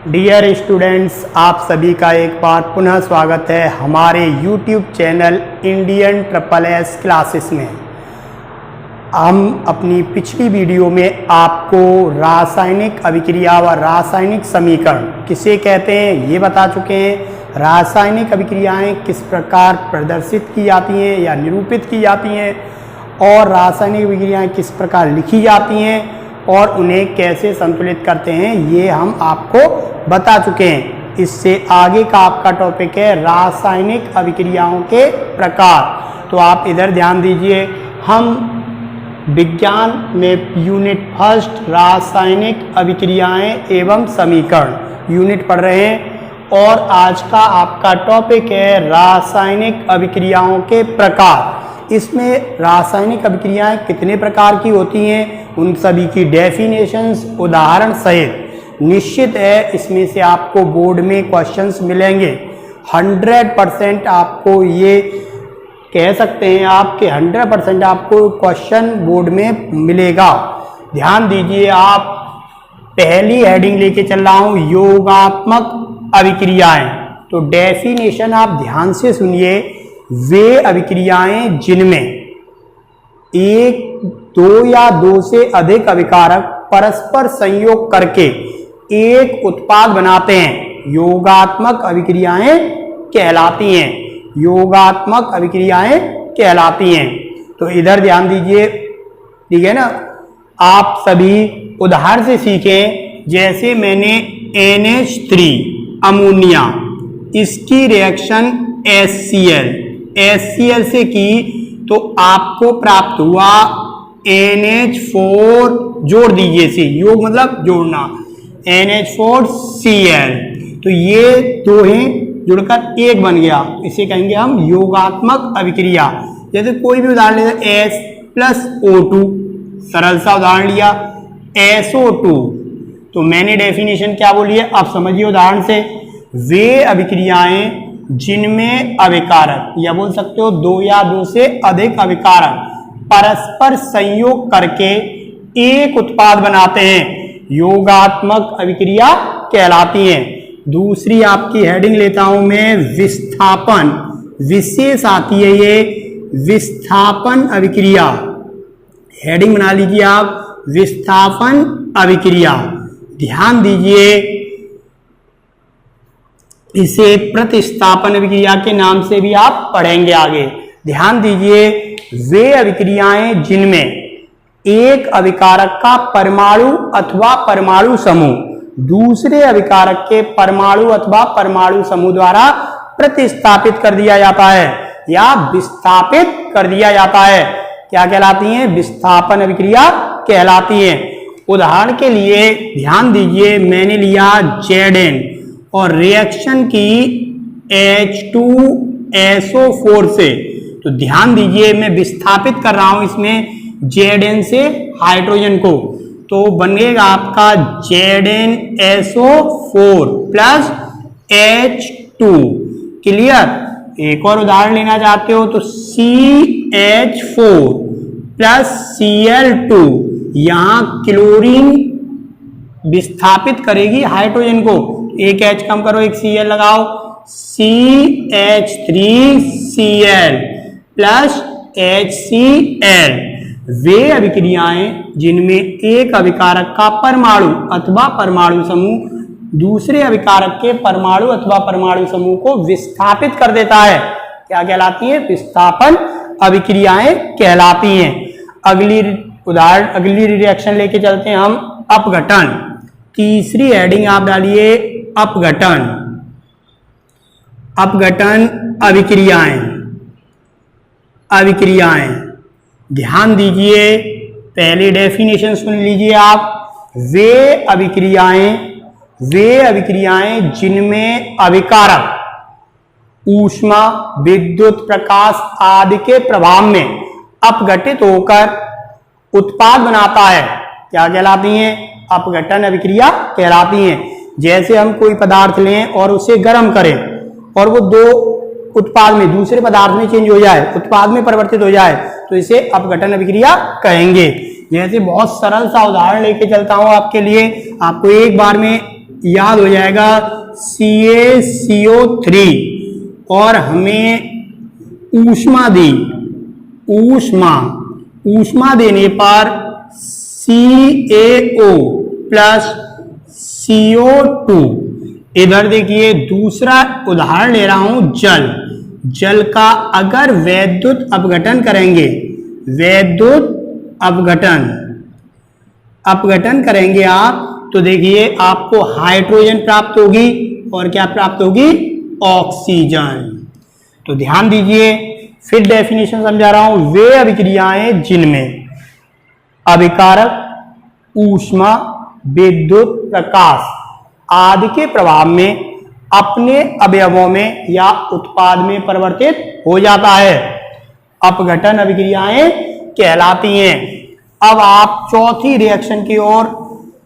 Dear students, आप सभी का एक बार पुनः स्वागत है हमारे YouTube channel Indian triple S classes में। हम अपनी पिछली वीडियो में आपको रासायनिक अभिक्रिया व रासायनिक समीकरण किसे कहते हैं ये बता चुके हैं। रासायनिक अभिक्रियाएं किस प्रकार प्रदर्शित की जाती हैं या निरूपित की जाती हैं और रासायनिक अभिक्रियाएं किस प्रकार लिखी जाती हैं और उन्हें कैसे संतुलित करते हैं ये हम आपको बता चुके हैं। इससे आगे का आपका टॉपिक है रासायनिक अभिक्रियाओं के प्रकार। तो आप इधर ध्यान दीजिए, हम विज्ञान में यूनिट फर्स्ट रासायनिक अभिक्रियाएं एवं समीकरण यूनिट पढ़ रहे हैं और आज का आपका टॉपिक है रासायनिक अभिक्रियाओं के प्रकार। इसमें रासायनिक अभिक्रियाएं कितने प्रकार की होती हैं, उन सभी की डेफिनेशंस उदाहरण सहित निश्चित है इसमें से आपको बोर्ड में क्वेश्चंस मिलेंगे। 100% आपको ये कह सकते हैं आप कि 100% आपको क्वेश्चन बोर्ड में मिलेगा। ध्यान दीजिए, आप पहली हेडिंग लेके चल रहा हूं योगात्मक अभिक्रियाएं। तो डेफिनेशन आप ध्यान से सुनिए, वे अभिक्रियाएं जिनमें एक, दो या दो से अधिक अभिकारक परस्पर संयोग करके एक उत्पाद बनाते हैं, योगात्मक अभिक्रियाएं कहलाती हैं। योगात्मक अभिक्रियाएं कहलाती हैं। तो इधर ध्यान दीजिए, ठीक है ना। आप सभी उदाहरण से सीखें। जैसे मैंने NH3 अमोनिया, इसकी रिएक्शन HCl से की तो आपको प्राप्त हुआ NH4, जोड़ दीजिए सी, योग मतलब जोड़ना, NH4Cl। तो ये दो हैं जुड़कर एक बन गया, इसे कहेंगे हम योगात्मक अभिक्रिया। जैसे कोई भी उदाहरण लेते H+O2, सरल सा उदाहरण लिया SO2। तो मैंने डेफिनेशन क्या बोली है, आप समझिए उदाहरण से। वे अभिक्रियाएं जिनमें अभिकारक या बोल सकते हो दो या दो से अधिक अभिकारक परस्पर संयोग करके एक उत्पाद बनाते हैं, योगात्मक अभिक्रिया कहलाती हैं। दूसरी आपकी हेडिंग लेता हूं मैं, विस्थापन, विशेष आती है ये विस्थापन अभिक्रिया। हेडिंग बना लीजिए आप, विस्थापन अभिक्रिया। ध्यान दीजिए, इसे प्रतिस्थापन अभिक्रिया के नाम से भी आप पढ़ेंगे आगे। ध्यान दीजिए, वे अभिक्रियाएं जिनमें एक अभिकारक का परमाणु अथवा परमाणु समूह दूसरे अभिकारक के परमाणु अथवा परमाणु समूह द्वारा प्रतिस्थापित कर दिया जाता है या विस्थापित कर दिया जाता है, क्या कहलाती हैं, विस्थापन अभिक्रिया कहलाती हैं। उदाहरण के लिए ध्यान दीजिए, मैंने लिया Zn और रिएक्शन की H2SO4 से। तो ध्यान दीजिए, मैं विस्थापित कर रहा हूं इसमें Zn से हाइड्रोजन को, तो बनेगा आपका ZnSO4 प्लस H2। क्लियर। एक और उदाहरण लेना चाहते हो तो CH4 प्लस Cl2। यहां क्लोरीन विस्थापित करेगी हाइड्रोजन को, एक H कम करो, एक Cl लगाओ, CH3Cl प्लस HCl। वे अभिक्रियाएं जिनमें एक अभिकारक का परमाणु अथवा परमाणु समूह दूसरे अभिकारक के परमाणु अथवा परमाणु समूह को विस्थापित कर देता है, क्या कहलाती है, विस्थापन अभिक्रियाएं कहलाती हैं। अगली उदाहरण, अगली रिएक्शन लेके चलते हैं हम, अपघटन। तीसरी हेडिंग आप डालिए, अपघटन। अपघटन अभिक्रियाएं। ध्यान दीजिए, पहले डेफिनेशन सुन लीजिए आप। वे अभिक्रियाएं जिनमें अभिकारक ऊष्मा, विद्युत, प्रकाश आदि के प्रभाव में अपघटित होकर उत्पाद बनाता है, क्या कहलाती हैं, अपघटन अभिक्रिया कहलाती हैं। जैसे हम कोई पदार्थ लें और उसे गर्म करें और वो दो उत्पाद में दूसरे पदार्थ में चेंज हो जाए, उत्पाद में परिवर्तित हो जाए, तो इसे अपघटन अभिक्रिया कहेंगे। जैसे बहुत सरल सा उदाहरण लेके चलता हूं आपके लिए, आपको एक बार में याद हो जाएगा CaCO3 और हमें ऊष्मा दी, ऊष्मा देने पर CaO प्लस CO2। इधर देखिए दूसरा उदाहरण ले रहा हूं, जल का अगर वैद्युत अपघटन करेंगे, वैद्युत अपघटन करेंगे आप, तो देखिए आपको हाइड्रोजन प्राप्त होगी और क्या प्राप्त होगी, ऑक्सीजन। तो ध्यान दीजिए, फिर डेफिनेशन समझा रहा हूं, वे अभिक्रियाएं जिनमें अभिकारक, ऊष्मा, विद्युत, प्रकाश आदि के प्रभाव में अपने अवयवों में या उत्पाद में परिवर्तित हो जाता है, अपघटन अभिक्रियाएं कहलाती हैं। अब आप चौथी रिएक्शन की ओर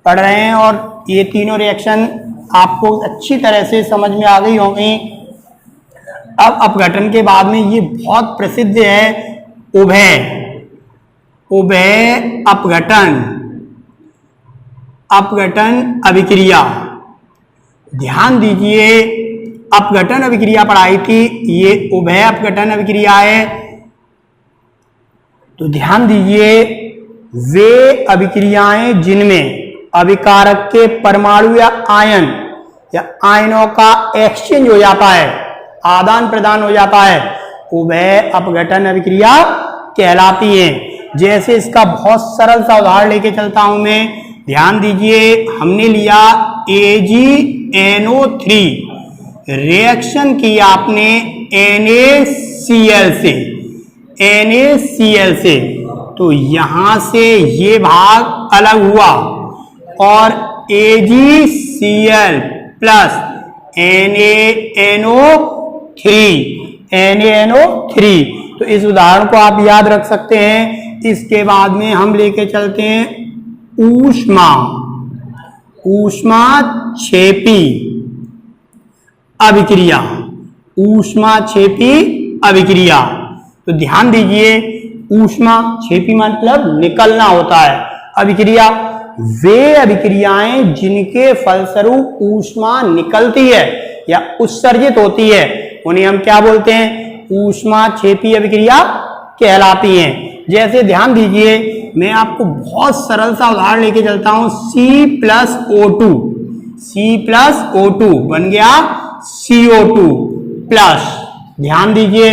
पढ़ रहे हैं और ये तीनों रिएक्शन आपको अच्छी तरह से समझ में आ गई होंगी। अब अपघटन के बाद में ये बहुत प्रसिद्ध है, उभय अपघटन अभिक्रिया। ध्यान दीजिए, अपघटन अभिक्रिया पढ़ाई थी, ये उभय अपघटन अभिक्रिया है। तो ध्यान दीजिए, वे अभिक्रियाएं जिनमें अभिकारक के परमाणु या आयनों का एक्सचेंज हो जाता है, आदान प्रदान हो जाता है, उभय अपघटन अभिक्रिया कहलाती हैं। जैसे इसका बहुत सरल सा उदाहरण लेके चलता हूं मैं, ध्यान दीजिए, हमने लिया AgNO3, रिएक्शन की आपने NaCl से, तो यहां से ये भाग अलग हुआ और AgCl प्लस NaNO3, तो इस उदाहरण को आप याद रख सकते हैं। इसके बाद में हम लेके चलते हैं ऊष्माक्षेपी अभिक्रिया। तो ध्यान दीजिए, ऊष्माक्षेपी मतलब निकलना होता है, अभिक्रिया वे अभिक्रियाएं जिनके फलस्वरूप ऊष्मा निकलती है या उत्सर्जित होती है, उन्हें हम क्या बोलते हैं, ऊष्माक्षेपी अभिक्रिया कहलाती हैं। जैसे ध्यान दीजिए, मैं आपको बहुत सरल सा उदाहरण लेके चलता हूं, C+O2 बन गया CO2 प्लस, ध्यान दीजिए,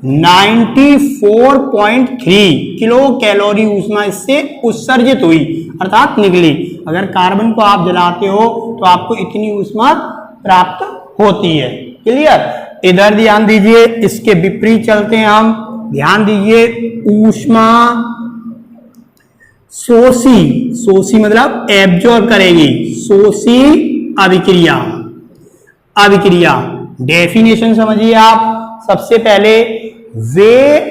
94.3 किलो कैलोरी ऊष्मा इससे उत्सर्जित हुई अर्थात निकली। अगर कार्बन को आप जलाते हो तो आपको इतनी ऊष्मा प्राप्त होती है। क्लियर? इधर ध्यान दीजिए, इसके विपरीत चलते हैं हम। ध्यान दीजिए, ऊष्मा शोषी मतलब एब्जॉर्ब करेगी, शोषी अभिक्रिया। डेफिनेशन समझिए आप। सबसे पहले वे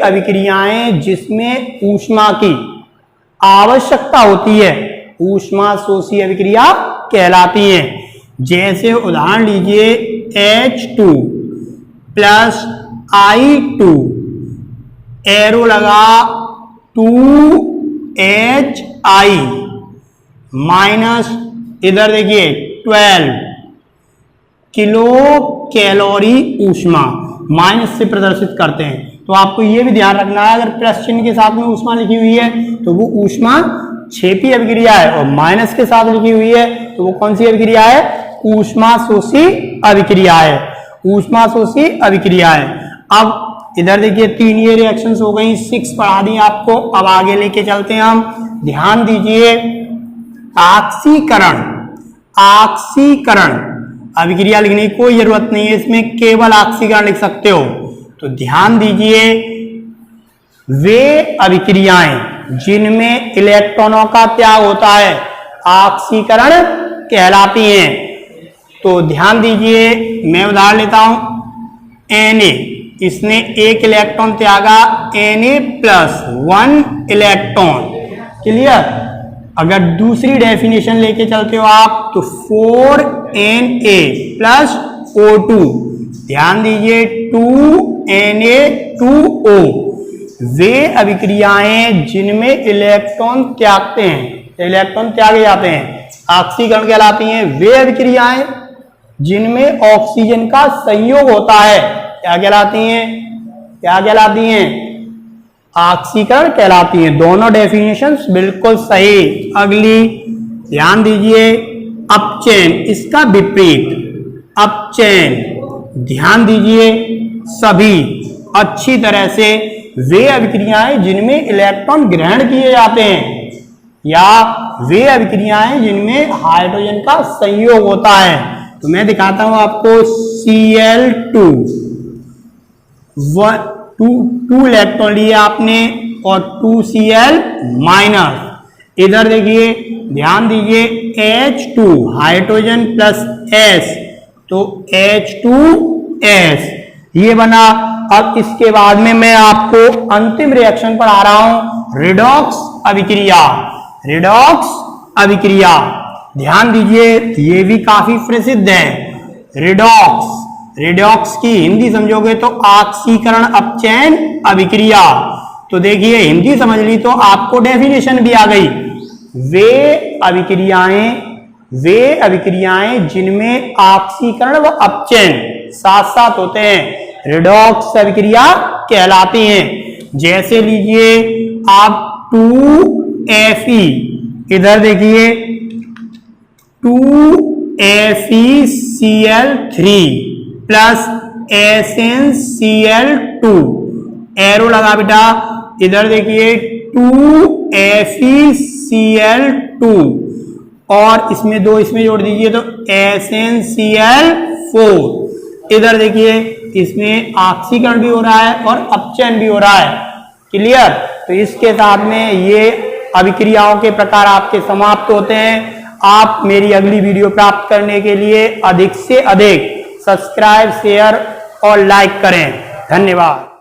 अभिक्रियाएं जिसमें ऊष्मा की आवश्यकता होती है, ऊष्मा शोषी अभिक्रिया कहलाती हैं। जैसे उदाहरण लीजिए, H2 प्लस I2, एरो लगा 2HI माइनस, इधर देखिए 12 किलो कैलोरी ऊष्मा, माइनस से प्रदर्शित करते हैं। तो आपको यह भी ध्यान रखना है, अगर प्लस चिन्ह के साथ में ऊष्मा लिखी हुई है तो वो ऊष्मा क्षेपी अभिक्रिया है, और माइनस के साथ लिखी हुई है तो वो कौन सी अभिक्रिया है, ऊष्मा शोषी अभिक्रिया है, ऊष्मा शोषी अभिक्रिया है। अब इधर देखिए 3 ये रिएक्शंस हो गई, 6 पढ़ा दी आपको। अब आगे लेके चलते हैं हम। ध्यान दीजिए, ऑक्सीकरण अभिक्रिया लिखने की कोई जरूरत नहीं है, इसमें केवल ऑक्सीकरण लिख सकते हो। तो ध्यान दीजिए, वे अभिक्रियाएं जिनमें इलेक्ट्रॉनों का त्याग होता है ऑक्सीकरण कहलाती हैं। तो ध्यान दीजिए, मैं उदाहरण लेता हूं, Na, इसने 1 इलेक्ट्रॉन त्यागा, Na+1 इलेक्ट्रॉन। क्लियर? अगर दूसरी डेफिनेशन लेके चलते हो आप तो 4Na+O2, ध्यान दीजिए 2Na2O, वे अभिक्रियाएं जिनमें इलेक्ट्रॉन त्यागते हैं इलेक्ट्रॉन त्यागे जाते हैं। ऑक्सीकरण कहलाती हैं वे अभिक्रियाएं जिनमें ऑक्सीजन का संयोग होता है। क्या कहलाती हैं? क्या कहलाती हैं? ऑक्सीकरण कहलाती हैं। दोनों डेफिनेशंस बिल्कुल सही। अगली ध्यान दीजिए, अपचयन, इसका विपरीत अपचयन। ध्यान दीजिए सभी अच्छी तरह से, वे अभिक्रियाएं जिनमें इलेक्ट्रॉन ग्रहण किए जाते हैं या वे अभिक्रियाएं जिनमें हाइड्रोजन का संयोग होता है। तो मैं दिखाता हूं आपको Cl2, टू इलेक्ट्रॉन लिए आपने और 2Cl माइनस। इधर देखिए, ध्यान दीजिए, H2 हाइड्रोजन प्लस S, तो H2S ये बना। अब इसके बाद में मैं आपको अंतिम रिएक्शन पर आ रहा हूं, रिडॉक्स अभिक्रिया। रिडॉक्स अभिक्रिया ध्यान दीजिए, ये भी काफी प्रसिद्ध है। रिडॉक्स की हिंदी समझोगे तो ऑक्सीकरण अपचयन अभिक्रिया। तो देखिए हिंदी समझ ली तो आपको डेफिनेशन भी आ गई। वे अभिक्रियाएं जिनमें ऑक्सीकरण व अपचयन साथ साथ होते हैं रिडॉक्स अभिक्रिया कहलाती हैं। जैसे लीजिए आप 2Fe, इधर देखिए 2FeCl3 प्लस SnCl2, एरो लगा बेटा। इधर देखिए 2FeCl2 और इसमें दो इसमें जोड़ दीजिए तो SnCl4। इधर देखिए इसमें ऑक्सीकरण भी हो रहा है और अपचयन भी हो रहा है। क्लियर? तो इसके साथ में ये अभिक्रियाओं के प्रकार आपके समाप्त होते हैं। आप मेरी अगली वीडियो प्राप्त करने के लिए अधिक से अधिक सब्सक्राइब, शेयर और लाइक करें। धन्यवाद।